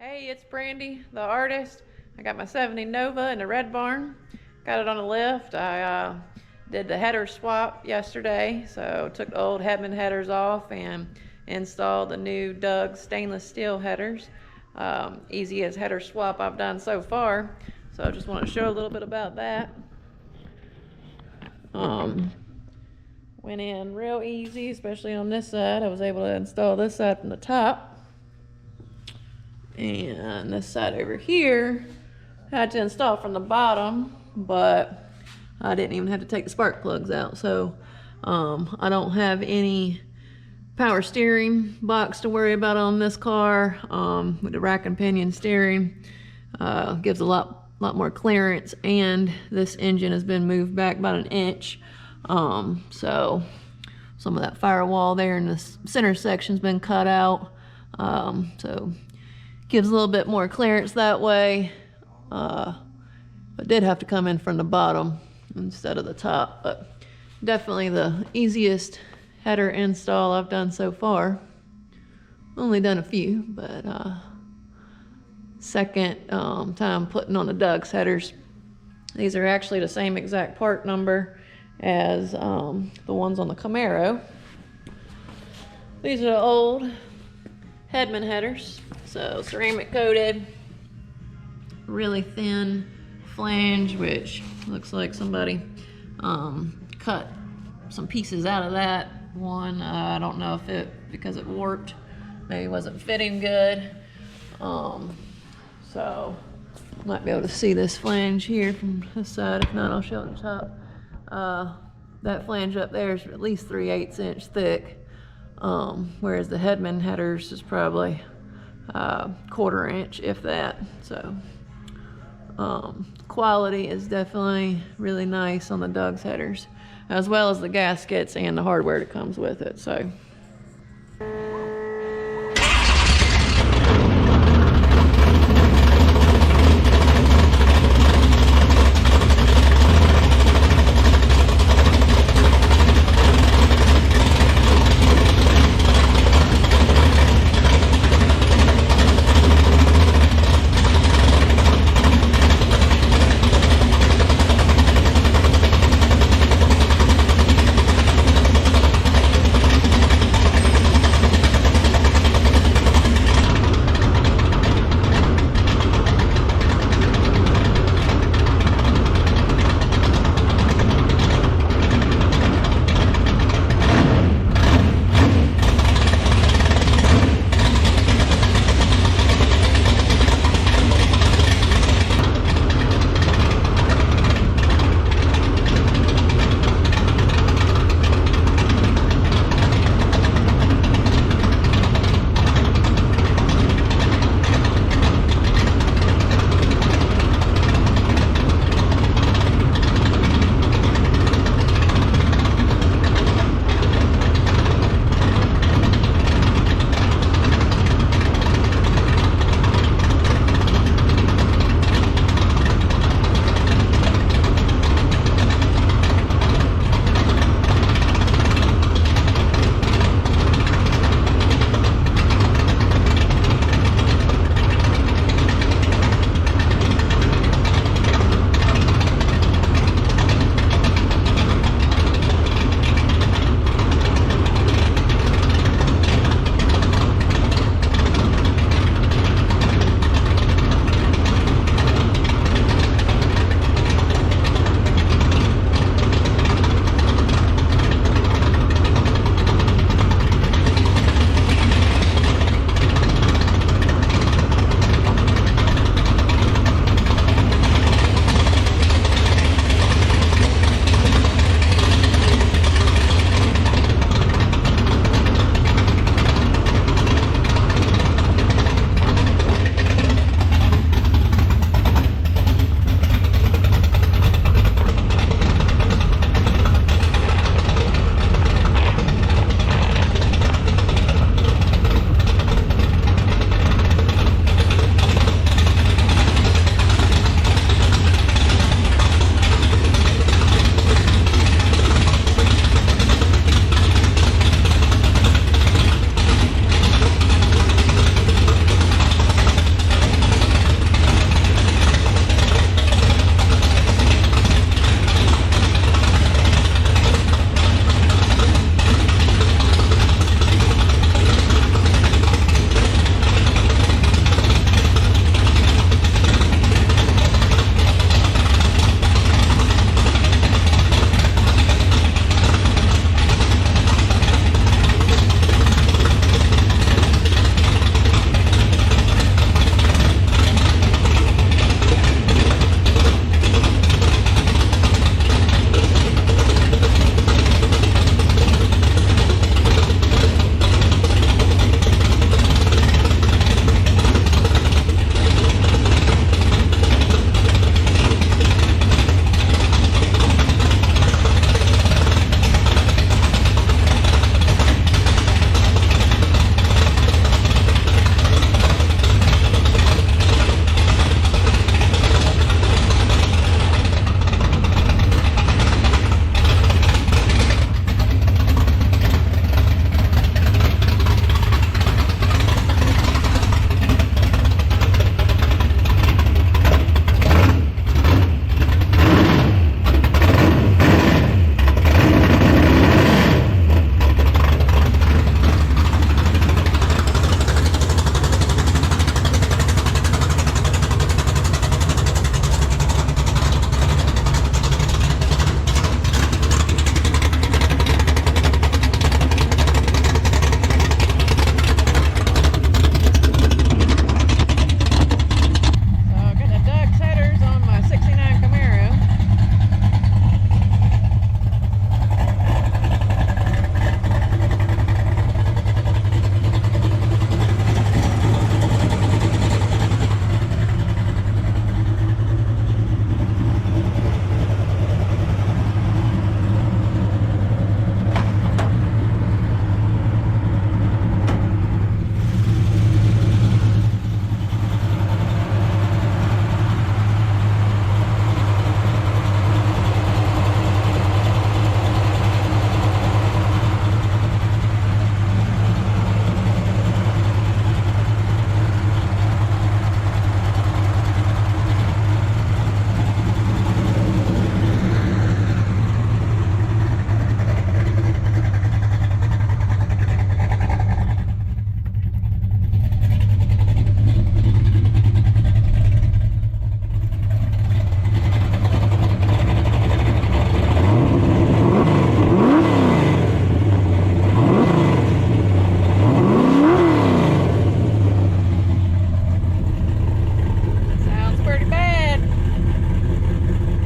Hey, it's Brandy, the artist. I got my 70 Nova in the red barn. Got it on the lift. I did the header swap yesterday, so took the old Hedman headers off and installed the new Doug stainless steel headers. Easiest header swap I've done so far. So I just want to show a little bit about that. Went in real easy, especially on this side. I was able to install this side from the top. And this side over here, I had to install from the bottom, but I didn't even have to take the spark plugs out. So I don't have any power steering box to worry about on this car. With the rack and pinion steering, gives a lot more clearance, and this engine has been moved back about an inch. So some of that firewall there in the center section's been cut out. So gives a little bit more clearance that way, but did have to come in from the bottom instead of the top. But definitely the easiest header install I've done so far. Only done a few, but second time putting on the Doug's headers. These are actually the same exact part number as the ones on the Camaro. These are the old Hedman headers. So ceramic coated, really thin flange, which looks like somebody cut some pieces out of that one. I don't know if because it warped, maybe wasn't fitting good. So might be able to see this flange here from this side. If not, I'll show it on top. That flange up there is at least 3/8 inch thick, whereas the Hedman headers is probably 1/4 inch, if that. So quality is definitely really nice on the Doug's headers, as well as the gaskets and the hardware that comes with it. So